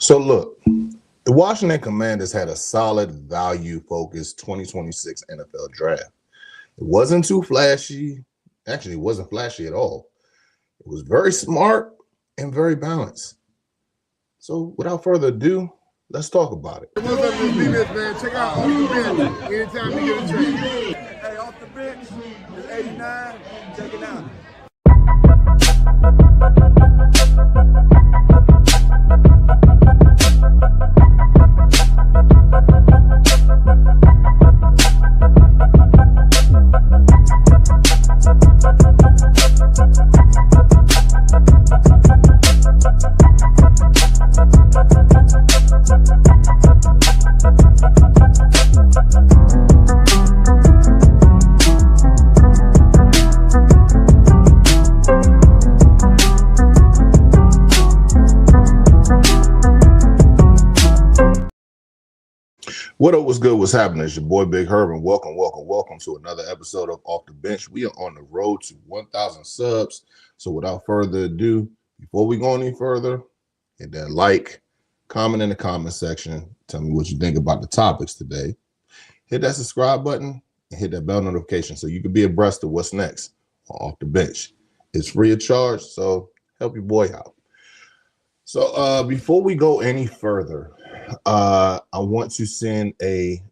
So look, the Washington Commanders had a solid value-focused 2026 NFL draft. It wasn't too flashy. Actually, it wasn't flashy at all. It was very smart and very balanced. So without further ado, let's talk about it. What's up, this man? Check out Off the Bench anytime you get a chance. Hey, Off the Bench, it's 89. Check it out. What up? What's good? What's happening? It's your boy Big Herb, and welcome to another episode of Off the Bench. We are on the road to 1,000 subs. So without further ado, before we go any further, hit that like, comment in the comment section. Tell me what you think about the topics today. Hit that subscribe button and hit that bell notification so you can be abreast of what's next on Off the Bench. It's free of charge, so help your boy out. So before we go any further, I want to send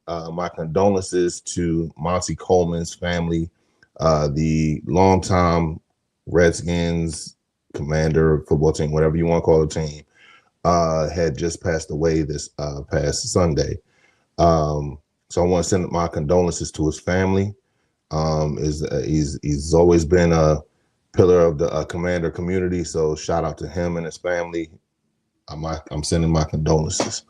my condolences to Monty Coleman's family, the longtime Redskins commander, football team, whatever you want to call the team, had just passed away this past Sunday. So I want to send my condolences to his family. He's always been a pillar of the commander community, so shout out to him and his family. I'm sending my condolences.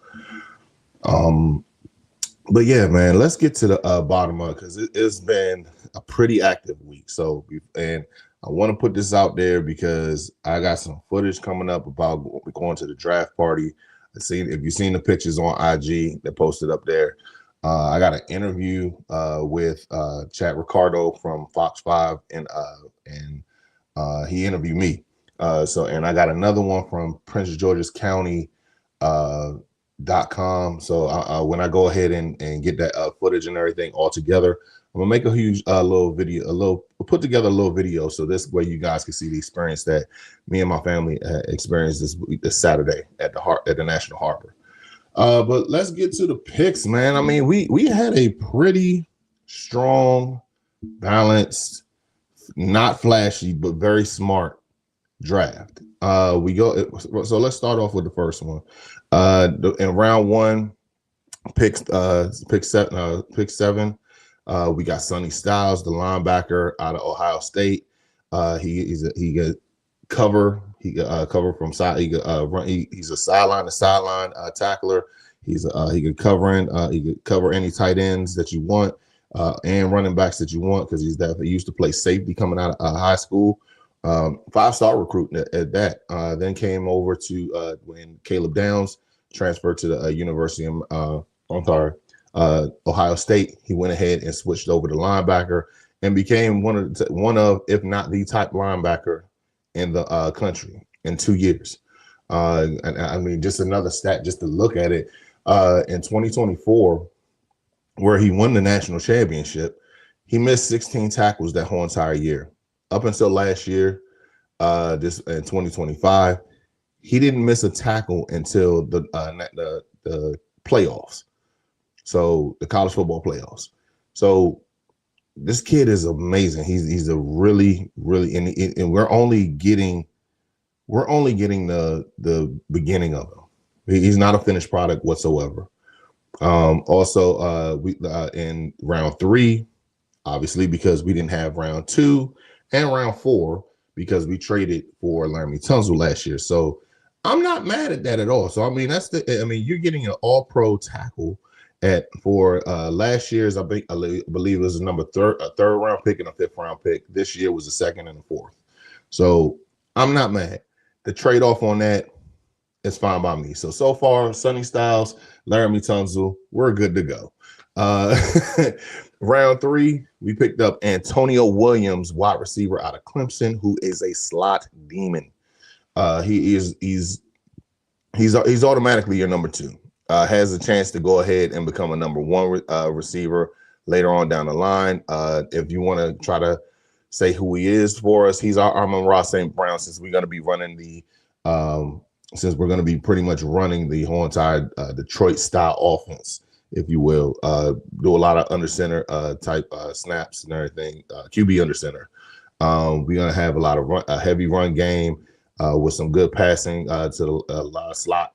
But yeah, man, let's get to the bottom of it because it's been a pretty active week. So, and I want to put this out there because I got some footage coming up about going to the draft party. If you've seen the pictures on IG that posted up there, I got an interview with Chad Ricardo from Fox 5, and he interviewed me. And I got another one from Prince George's County .com. So when I go ahead and get that footage and everything all together, I'm gonna make a huge put together a little video so this way you guys can see the experience that me and my family experienced this Saturday at the National Harbor. But let's get to the picks, man. I mean, we had a pretty strong, balanced, not flashy, but very smart draft. So let's start off with the first one. In round one, pick seven, we got Sonny Styles, the linebacker out of Ohio State. He could cover. He cover from side. He's a sideline to sideline tackler. He could cover any tight ends that you want and running backs that you want because he used to play safety coming out of high school. 5-star recruit at that. Then came over to when Caleb Downs transferred to the University of Ohio State. He went ahead and switched over to linebacker and became one of if not the top linebacker in the country in 2 years. And I mean, just another stat just to look at it. In 2024, where he won the national championship, he missed 16 tackles that whole entire year. Up until last year, this in 2025, he didn't miss a tackle until the playoffs. So the college football playoffs. So this kid is amazing. He's a really and we're only getting the beginning of him. He's not a finished product whatsoever. Also, we in round 3, obviously because we didn't have round 2. And round 4 because we traded for Laremy Tunsil last year. So I'm not mad at that at all. So I mean, you're getting an all-pro tackle for last year's, I believe it was a third round pick and a 5th round pick. This year was a 2nd and a 4th. So I'm not mad. The trade-off on that is fine by me. So far, Sonny Styles, Laremy Tunsil, we're good to go. Round 3, we picked up Antonio Williams, wide receiver out of Clemson, who is a slot demon. He's he's automatically your number 2. Has a chance to go ahead and become a number 1 receiver later on down the line. If you want to try to say who he is for us, he's our Amon-Ra St. Brown, since we're going to be running since we're going to be pretty much running the whole entire Detroit style offense, if you will. Do a lot of under center type snaps and everything, QB under center. We're going to have a lot of heavy run game with some good passing to a lot of slot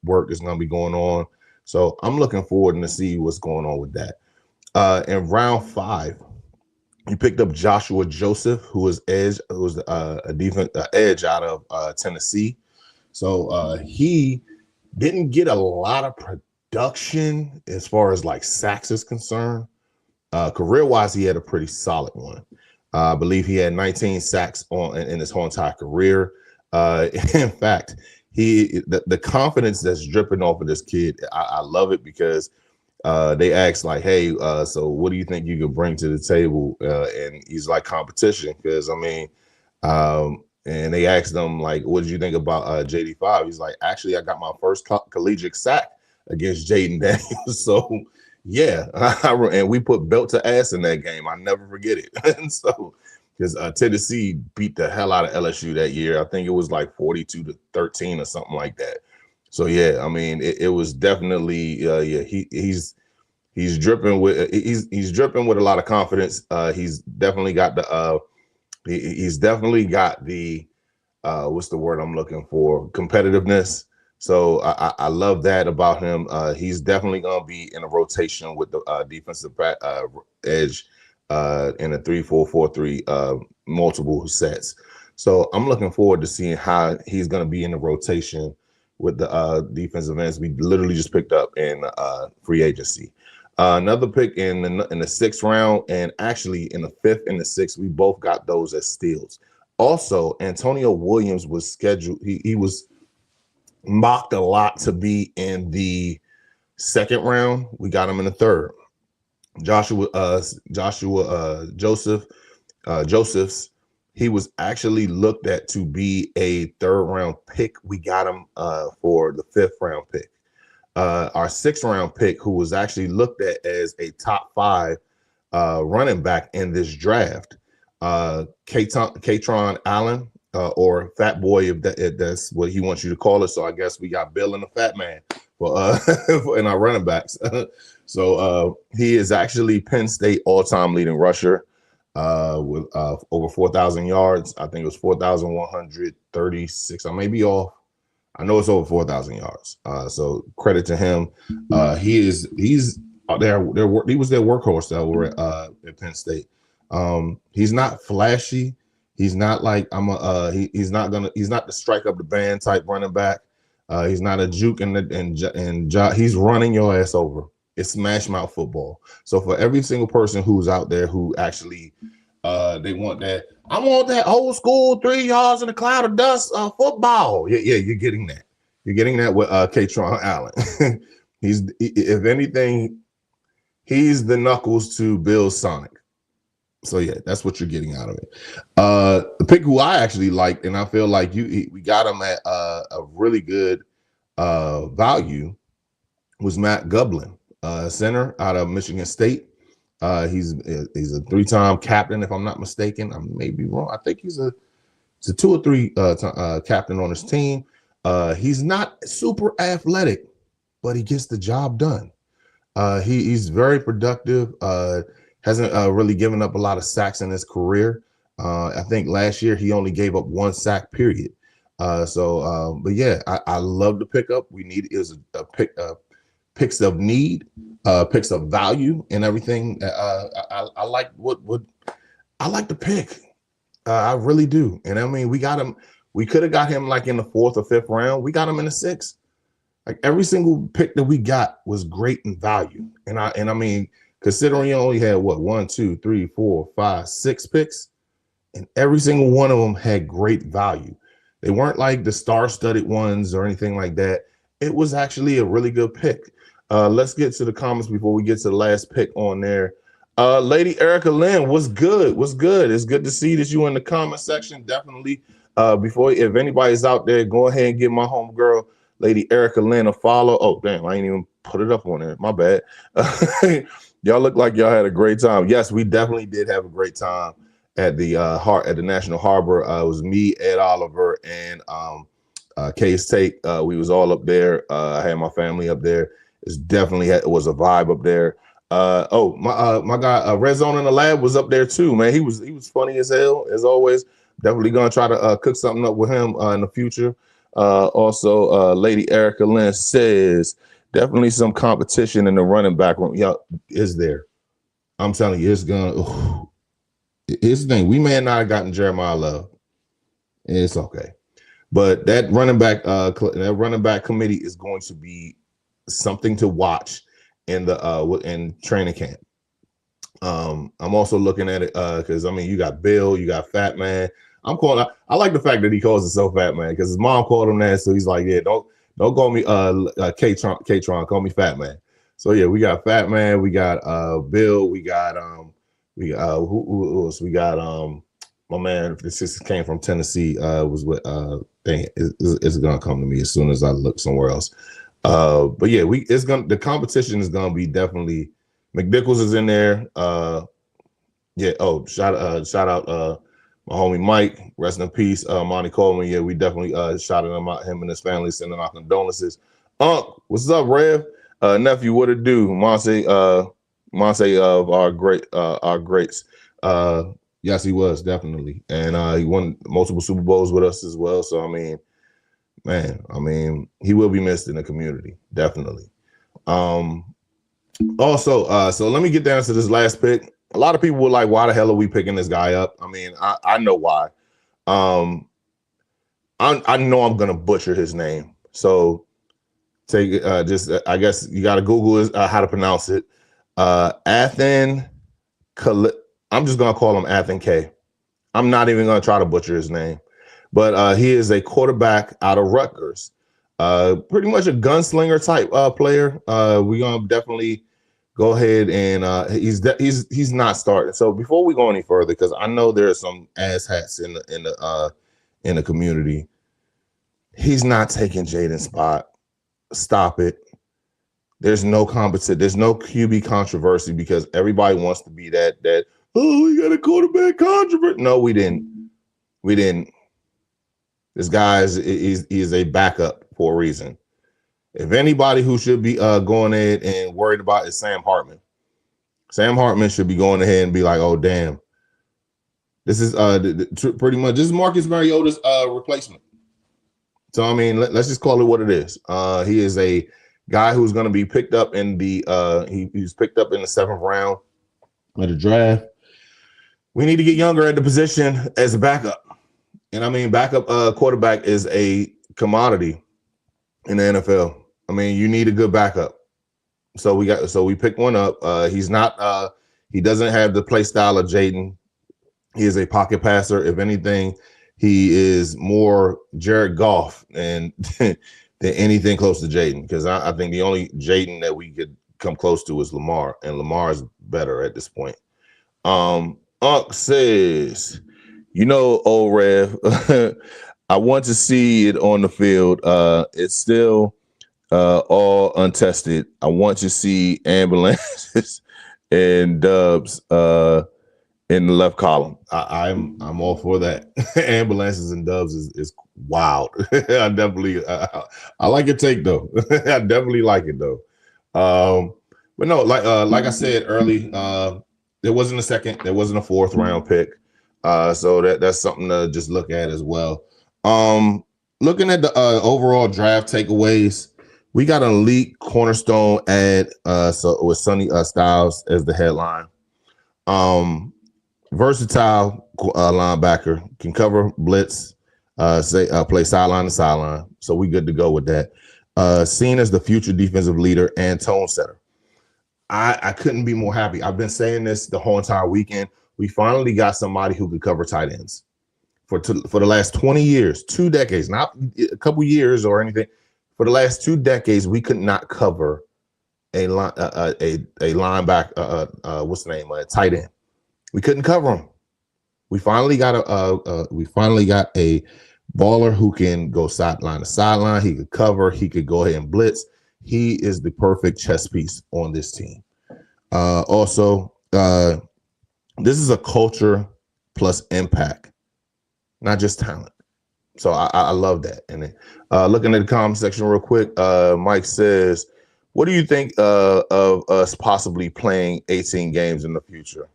work that's going to be going on. So I'm looking forward to see what's going on with that. In round 5, you picked up Joshua Joseph, who was a defense edge out of Tennessee. So he didn't get a lot of production as far as like sacks is concerned. Career-wise, he had a pretty solid one. I believe he had 19 sacks in his whole entire career. In fact, the confidence that's dripping off of this kid, I love it, because they asked like, hey, so what do you think you could bring to the table? And he's like, competition, because I mean, and they asked him like, what did you think about JD5? He's like, actually, I got my first collegiate sack against Jaden Daniels. So yeah, and we put belt to ass in that game. I never forget it. And so, because Tennessee beat the hell out of LSU that year. I think it was like 42-13 or something like that. So yeah, I mean, it was definitely he's dripping with he's dripping with a lot of confidence. He's definitely got the what's the word I'm looking for? Competitiveness. So I love that about him. He's definitely going to be in a rotation with the defensive edge in a 3-4-4-3 multiple sets. So I'm looking forward to seeing how he's going to be in the rotation with the defensive ends we literally just picked up in free agency. Another pick in the 6th round, and actually in the 5th and the 6th, we both got those as steals. Also, Antonio Williams was scheduled. He was mocked a lot to be in the 2nd round. We got him in the 3rd. Joshua Josephs. He was actually looked at to be a 3rd round pick. We got him for the 5th round pick. Our 6th round pick, who was actually looked at as a top 5 running back in this draft, Katron Allen, or Fat Boy, if that's what he wants you to call it. So I guess we got Bill and the Fat Man for in our running backs. So he is actually Penn State all-time leading rusher with over 4,000 yards. I think it was 4,136. I may be off. I know it's over 4,000 yards. So credit to him. He's there. He was their workhorse over at Penn State. He's not flashy. He's not like he's not the strike up the band type running back. He's not a juke and he's running your ass over. It's smash mouth football. So for every single person who's out there who actually they want that, I want that old school 3 yards in a cloud of dust football. Yeah, you're getting that. You're getting that with Katron Allen. He's, if anything, he's the Knuckles to Bill Sonic. So yeah, that's what you're getting out of it. The pick who I actually liked, and I feel like we got him at a really good value, was Matt Gublin, center out of Michigan State. He's a 3-time captain, if I'm not mistaken. I may be wrong. I think he's a 2 or 3 captain on his team. He's not super athletic, but he gets the job done. He's very productive. Hasn't really given up a lot of sacks in his career. I think last year he only gave up 1 sack, period. But yeah, I love the pickup. We need is a picks of need, picks of value, and everything. I like I like the pick. I really do. And I mean, we got him. We could have got him like in the 4th or 5th round. We got him in the 6th. Like every single pick that we got was great in value. And I mean, considering you only had 1, 2, 3, 4, 5, 6 picks, and every single one of them had great value. They weren't like the star-studded ones or anything like that. It was actually a really good pick. Let's get to the comments before we get to the last pick on there. Lady Erica Lynn, what's good? What's good? It's good to see that you in the comment section. Definitely. If anybody's out there, go ahead and give my homegirl Lady Erica Lynn a follow. Oh, damn, I ain't even put it up on there. My bad. Y'all look like y'all had a great time. Yes, we definitely did have a great time at the at the National Harbor. It was me, Ed Oliver, and Case Tate. We was all up there. I had my family up there. It was a vibe up there. My guy Red Zone in the Lab was up there too, man. He was funny as hell, as always. Definitely gonna try to cook something up with him in the future. Also, Lady Erica Lynn says definitely some competition in the running back room. Yeah, is there? I'm telling you, it's gonna. Here's the thing: we may not have gotten Jeremiah Love. It's okay, but that running back committee is going to be something to watch in the in training camp. I'm also looking at it because I mean you got Bill, you got Fat Man. I like the fact that he calls himself Fat Man because his mom called him that, so he's like, yeah, don't call me K-Tron, call me Fat Man. So yeah, we got Fat Man, we got Bill, we got who else? We got my man. This came from Tennessee. Was with it's gonna come to me as soon as I look somewhere else. But yeah, the competition is gonna be definitely. McNichols is in there. Yeah. Oh, shout out my homie Mike. Rest in peace, Monty Coleman. Yeah, we definitely shouted him out. Him and his family, sending our condolences. What's up, Rev? Nephew, what it do? Monse of our greats. Yes, he was definitely, and he won multiple Super Bowls with us as well. So I mean, man, he will be missed in the community, definitely. Also, so let me get down to this last pick. A lot of people were like, why the hell are we picking this guy up? I mean, I know why. I know I'm gonna butcher his name. So take it, I guess you gotta Google how to pronounce it. Athan I'm just gonna call him Athan K. I'm not even gonna try to butcher his name. But he is a quarterback out of Rutgers. Pretty much a gunslinger type player. We're gonna definitely go ahead and he's not starting. So before we go any further, because I know there are some asshats in the community, he's not taking Jaden's spot. Stop it. There's no competition. There's no QB controversy because everybody wants to be that. Oh, we got a quarterback controversy. No, we didn't. This guy is a backup for a reason. If anybody who should be going ahead and worried about is Sam Hartman. Sam Hartman should be going ahead and be like, oh, damn. This is pretty much this is Marcus Mariota's replacement. So, I mean, let's just call it what it is. He is a guy who's going to be picked up in the he's picked up in the 7th round of the draft. We need to get younger at the position as a backup. And I mean, backup quarterback is a commodity in the NFL. I mean, you need a good backup. So we picked one up. He's not he doesn't have the play style of Jaden. He is a pocket passer. If anything, he is more Jared Goff than anything close to Jaden. Because I think the only Jaden that we could come close to is Lamar, and Lamar is better at this point. Unc says, old Rev, I want to see it on the field. It's still all untested. I want to see ambulances and Dubs in the left column. I'm all for that. Ambulances and Dubs is wild. I definitely I like your take though. I definitely like it though. But no, like I said early, there wasn't a second, there wasn't a 4th round pick. So that's something to just look at as well. Looking at the overall draft takeaways, we got an elite cornerstone ad with Sonny Styles as the headline. Versatile linebacker, can cover blitz, play sideline to sideline. So we good to go with that. Seen as the future defensive leader and tone setter. I couldn't be more happy. I've been saying this the whole entire weekend. We finally got somebody who could cover tight ends for the last 20 years, 2 decades, not a couple years or anything. For the last 2 decades, we could not cover a linebacker. What's the name? A tight end. We couldn't cover him. We finally got a baller who can go sideline to sideline. He could cover. He could go ahead and blitz. He is the perfect chess piece on this team. Also, this is a culture plus impact, not just talent. So I love that. And looking at the comment section real quick, Mike says, what do you think of us possibly playing 18 games in the future?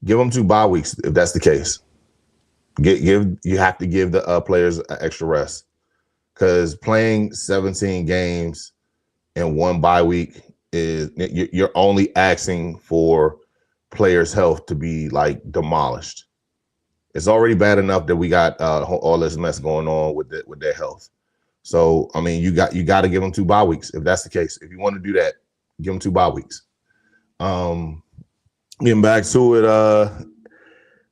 Give them 2 bye weeks if that's the case. You have to give the players an extra rest, because playing 17 games in 1 bye week is you're only asking for players' health to be like demolished. It's already bad enough that we got all this mess going on with their health. So I mean, you got to give them 2 bye weeks if that's the case. If you want to do that, give them 2 bye weeks. Getting back to it,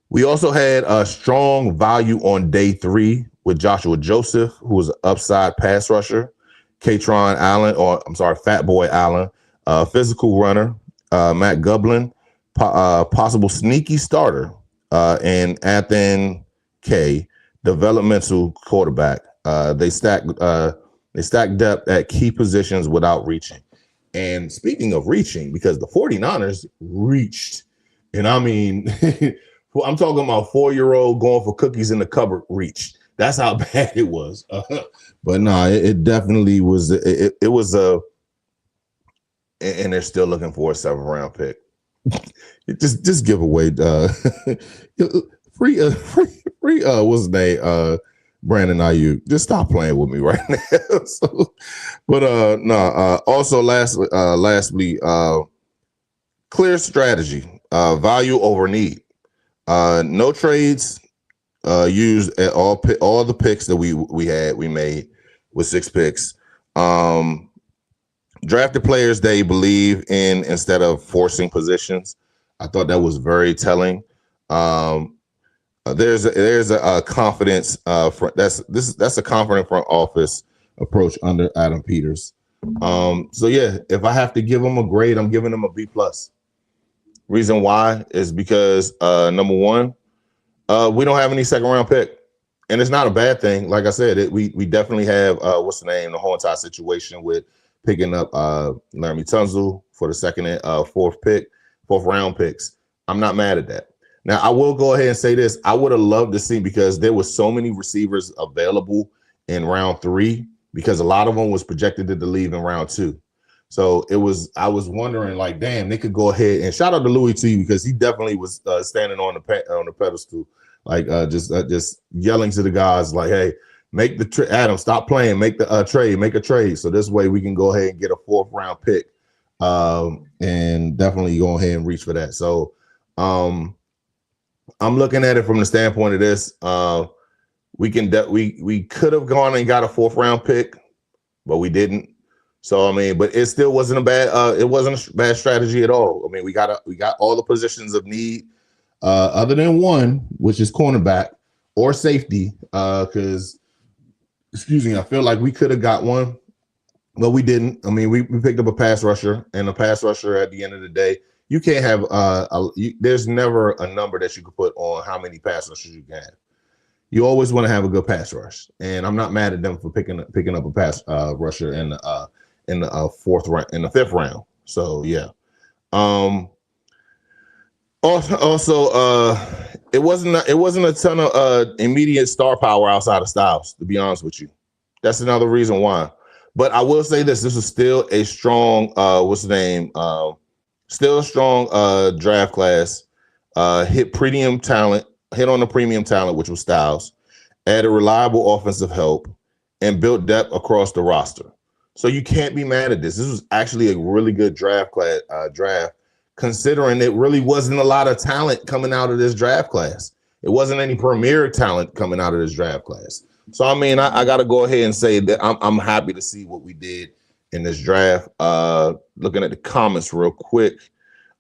we also had a strong value on day 3 with Joshua Joseph, who was an upside pass rusher, Katron Allen, Fat Boy Allen, physical runner, Matt Gublin, possible sneaky starter, and Athen K, developmental quarterback. They stacked depth at key positions without reaching. And speaking of reaching, because the 49ers reached, and I mean, I'm talking about 4-year-old going for cookies in the cupboard reached. That's how bad it was. But no, it definitely was. It was and they're still looking for a 7th round pick. just give away free what's his name? Brandon Ayuk. Just stop playing with me right now. Also lastly, clear strategy, value over need. No trades used at all the picks that we made with 6 picks. Drafted players they believe in instead of forcing positions. I thought that was very telling. There's a confidence that's a confident front office approach under Adam Peters. So yeah, if I have to give them a grade, I'm giving them a B+. Reason why is because number one, we don't have any 2nd round pick, and it's not a bad thing. Like I said, we definitely have the whole entire situation with picking up Laramie Tunsil for the 2nd and 4th round picks. I'm not mad at that. Now I will go ahead and say this: I would have loved to see, because there was so many receivers available in round 3, because a lot of them was projected to leave in round 2. So I was wondering, like, damn, they could go ahead and shout out to Louis T, because he definitely was standing on the pedestal, like just yelling to the guys, like, hey, make the trade, Adam, stop playing, make the trade, make a trade. So this way we can go ahead and get a 4th round pick, and definitely go ahead and reach for that. So I'm looking at it from the standpoint of this. We could have gone and got a 4th round pick, but we didn't. So I mean, but it still wasn't a bad strategy at all. I mean, we got all the positions of need, other than one, which is cornerback or safety. Because I feel like we could have got one, but we didn't. I mean, we picked up a pass rusher, and a pass rusher at the end of the day, you can't have there's never a number that you could put on how many pass rushers you can have. You always want to have a good pass rush, and I'm not mad at them for picking up a pass rusher in the 4th round, in the 5th round. So yeah. Also, it wasn't a ton of immediate star power outside of Styles, to be honest with you. That's another reason why. But I will say this is still a strong still a strong draft class. Hit on the premium talent, which was Styles, added reliable offensive help, and built depth across the roster. So you can't be mad at this. This was actually a really good draft, considering it really wasn't a lot of talent coming out of this draft class. It wasn't any premier talent coming out of this draft class. So I mean, I got to go ahead and say that I'm happy to see what we did in this draft. Looking at the comments real quick,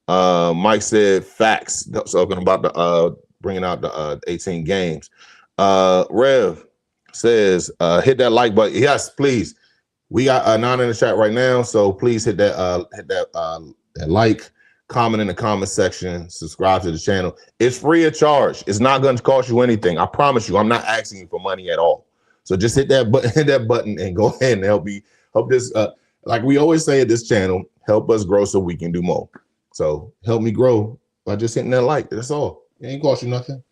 Mike said facts. Talking about the bringing out the 18 games. Rev says hit that like button. Yes, please. We got 9 in the chat right now, so please hit that like, comment in the comment section, subscribe to the channel. It's free of charge. It's not going to cost you anything. I promise you, I'm not asking you for money at all. So just hit that button and go ahead and help this. Like we always say at this channel, help us grow so we can do more. So help me grow by just hitting that like. That's all. It ain't cost you nothing.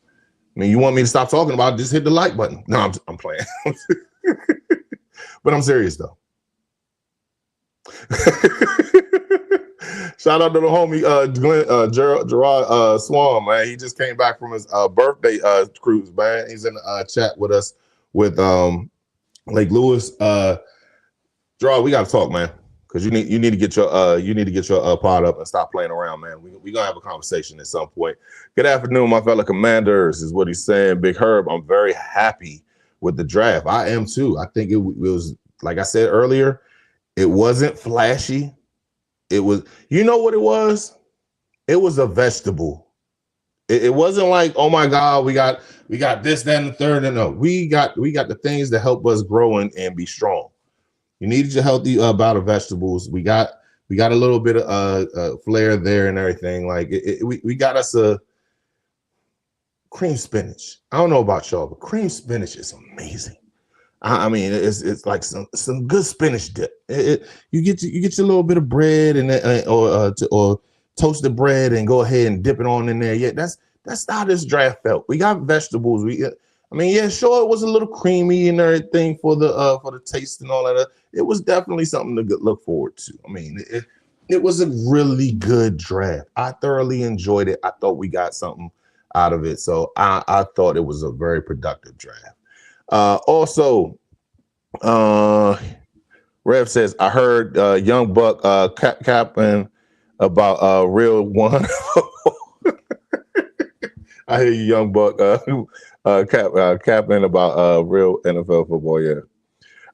I mean, you want me to stop talking about it, just hit the like button. No, I'm playing. But I'm serious though. Shout out to the homie Gerard Swan, man. He just came back from his birthday cruise, man. He's in the chat with us with Lake Lewis. Gerard, we gotta talk, man, because you need to get your pod up and stop playing around, man. We gonna have a conversation at some point. Good afternoon, my fellow commanders, is what he's saying. Big Herb, I'm very happy with the draft. I am too. I think it was, like I said earlier, it wasn't flashy. It was, you know what it was? It was a vegetable. It wasn't like, oh my God, we got this, that, and the third. No, we got the things that help us grow and be strong. You needed your healthy bout of vegetables. We got a little bit of flair there and everything. Like we got us a cream spinach. I don't know about y'all, but cream spinach is amazing. I mean, it's like some good spinach dip. You get your little bit of bread and or toasted bread and go ahead and dip it on in there. Yeah, that's how this draft felt. We got vegetables. I mean, yeah, sure, it was a little creamy and everything for the taste and all that. It was definitely something to look forward to. I mean, it was a really good draft. I thoroughly enjoyed it. I thought we got something out of it. So I thought it was a very productive draft. Also, Rev says, I heard Young Buck capping about real one. I hear you, Young Buck, capping about real NFL football. Yeah.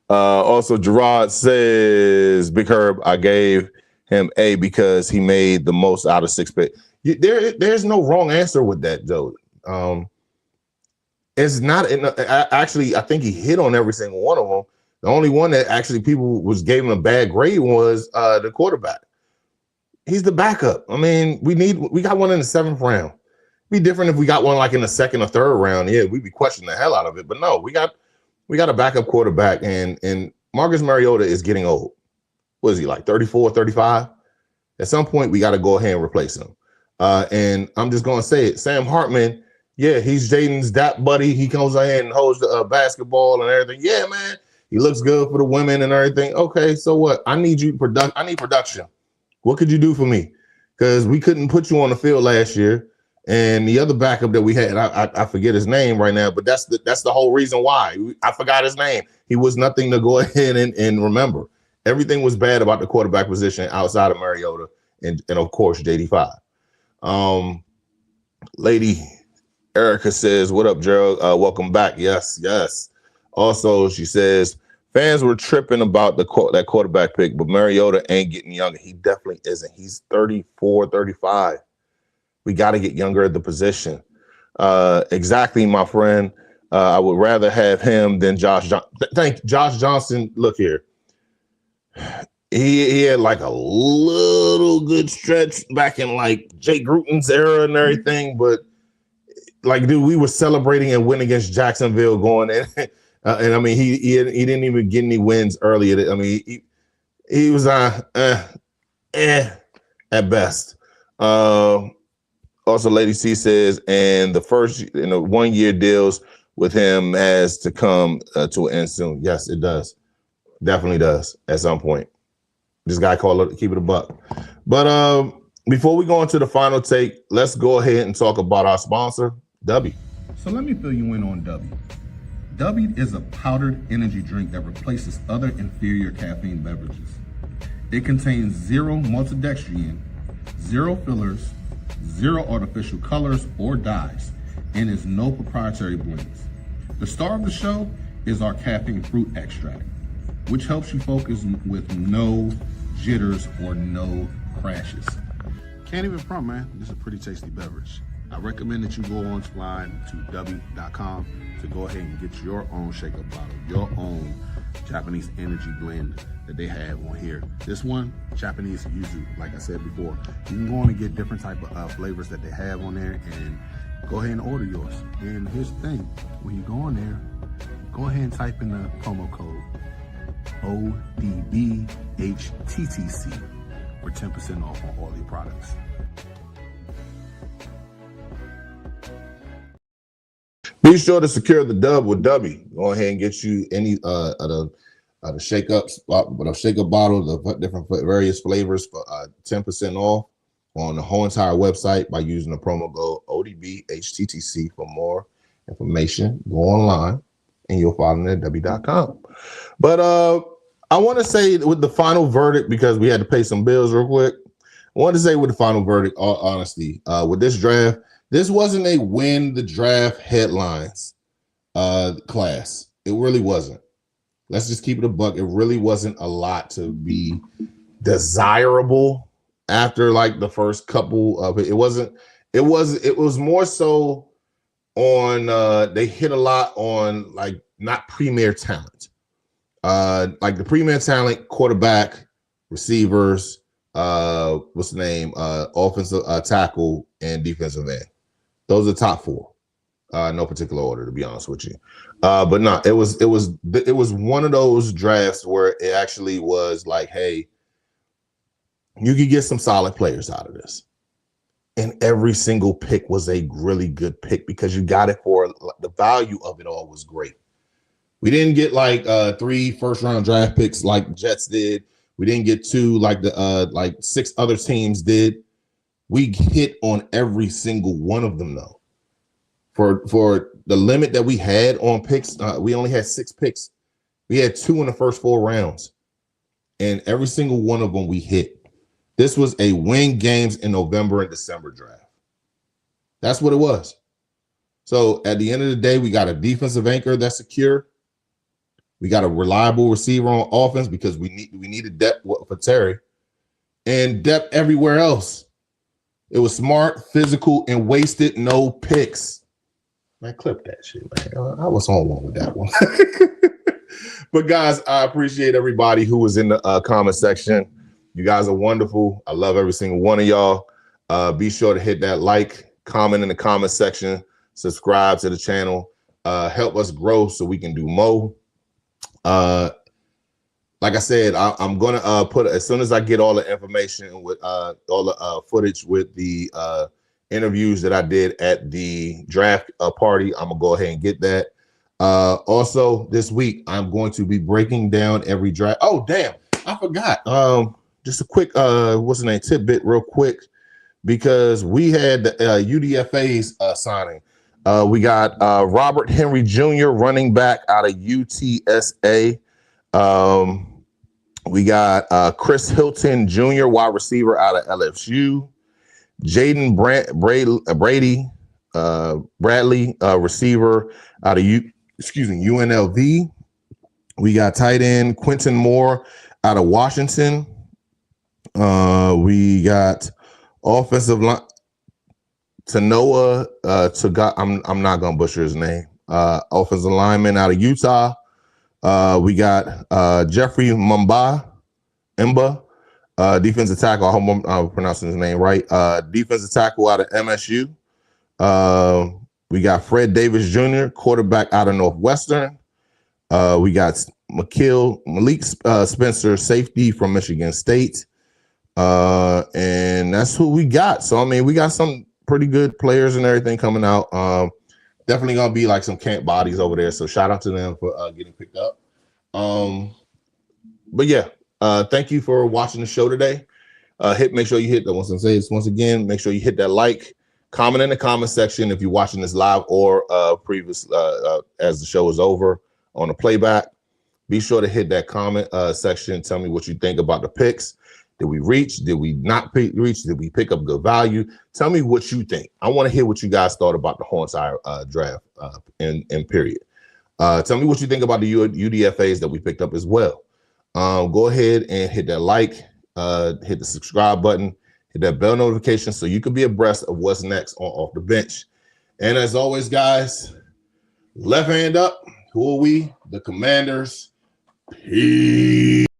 Also, Gerard says, Big Herb, I gave him A because he made the most out of 6 picks. There's no wrong answer with that, though. It's not actually, I think he hit on every single one of them. The only one that actually people gave him a bad grade was the quarterback. He's the backup. I mean, we got one in the 7th round. It'd be different if we got one like in the 2nd or 3rd round. Yeah, we'd be questioning the hell out of it. But no, we got a backup quarterback, and Marcus Mariota is getting old. What is he, like 34, 35? At some point, we got to go ahead and replace him. And I'm just going to say it. Sam Hartman, yeah, he's Jaden's dap buddy. He comes ahead and holds the basketball and everything. Yeah, man, he looks good for the women and everything. Okay, so what? I need production. What could you do for me? Because we couldn't put you on the field last year. And the other backup that we had, I forget his name right now, but that's the whole reason why. I forgot his name. He was nothing to go ahead and remember. Everything was bad about the quarterback position outside of Mariota and of course, JD5. Lady Erica says, what up, Gerald? Welcome back. Yes. Also, she says, fans were tripping about that quarterback pick, but Mariota ain't getting younger. He definitely isn't. He's 34, 35. We got to get younger at the position. Exactly, my friend. I would rather have him than Josh Johnson. Josh Johnson. Look here. He had like a little good stretch back in like Jay Gruden's era and everything, but like, dude, we were celebrating and winning against Jacksonville going in. And I mean, he didn't even get any wins earlier. I mean, he was at best. Also, Lady C says, and the first 1 year deals with him has to come to an end soon. Yes, it does. Definitely does at some point. This guy called it, keep it a buck. But before we go into the final take, let's go ahead and talk about our sponsor, W. So let me fill you in on W. W is a powdered energy drink that replaces other inferior caffeine beverages. It contains 0 maltodextrin, 0 fillers, 0 artificial colors or dyes, and is no proprietary blends. The star of the show is our caffeine fruit extract, which helps you focus with no jitters or no crashes. Can't even front, man. This is a pretty tasty beverage. I recommend that you go online to w.com to go ahead and get your own shake-up bottle, your own Japanese energy blend that they have on here. This one, Japanese yuzu, like I said before. You can go on and get different type of flavors that they have on there and go ahead and order yours. And here's the thing, when you go on there, go ahead and type in the promo code ODBHTTC for 10% off on all your products. Be sure to secure the dub with Dubby. Go ahead and get you any the shake up bottle, the different various flavors for 10% off on the whole entire website by using the promo code ODBHTTC. For more information, go online and you'll find it at Dubby.com. But I want to say with the final verdict, because we had to pay some bills real quick. I want to say with the final verdict, all honesty, with this draft, this wasn't a win the draft headlines class. It really wasn't. Let's just keep it a buck. It really wasn't a lot to be desirable after like the first couple of it. It was more so on they hit a lot on like not premier talent. Like the premier talent, quarterback, receivers, what's the name? Offensive tackle and defensive end. Those are the top four. No particular order, to be honest with you. But no, it was one of those drafts where it actually was like, hey, you could get some solid players out of this. And every single pick was a really good pick because you got it for the value of it all was great. We didn't get like 3 first-round draft picks like Jets did. We didn't get 2 like the like 6 other teams did. We hit on every single one of them though. For the limit that we had on picks, we only had 6 picks. We had 2 in the first 4 rounds, and every single one of them we hit. This was a win games in November and December draft. That's what it was. So at the end of the day, we got a defensive anchor that's secure. We got a reliable receiver on offense because we needed depth for Terry, and depth everywhere else. It was smart, physical, and wasted no picks. Man, clip that shit, man. I was on one with that one. But guys, I appreciate everybody who was in the comment section. You guys are wonderful. I love every single one of y'all. Be sure to hit that like, comment in the comment section, subscribe to the channel, help us grow so we can do more. Like I said, I'm gonna put, as soon as I get all the information with all the footage with the interviews that I did at the draft party, I'm gonna go ahead and get that. Also this week, I'm going to be breaking down every draft. Oh, damn, I forgot. Just a quick, what's the name, tidbit real quick, because we had the UDFA's signing. We got Robert Henry Jr., running back out of UTSA. We got Chris Hilton Jr., wide receiver out of LSU. Jaden Bradley, receiver out of UNLV. We got tight end Quentin Moore out of Washington. We got offensive line Tanoa I'm not gonna butcher his name. Offensive lineman out of Utah. We got Jeffrey Emba, defensive tackle. I hope I'm pronouncing his name right. Defensive tackle out of MSU. We got Fred Davis Jr., quarterback out of Northwestern. We got Malik Spencer, safety from Michigan State. And that's who we got. So, I mean, we got some pretty good players and everything coming out. Definitely going to be like some camp bodies over there. So shout out to them for getting picked up. But yeah, thank you for watching the show today. Make sure you hit that. Once again, make sure you hit that like, comment in the comment section if you're watching this live or previous as the show is over on the playback. Be sure to hit that comment section. Tell me what you think about the picks. Did we reach? Did we not reach? Did we pick up good value? Tell me what you think. I want to hear what you guys thought about the whole entire draft in period. Tell me what you think about the UDFAs that we picked up as well. Go ahead and hit that like, hit the subscribe button, hit that bell notification so you can be abreast of what's next on Off the Bench. And as always, guys, left hand up. Who are we? The Commanders. Peace.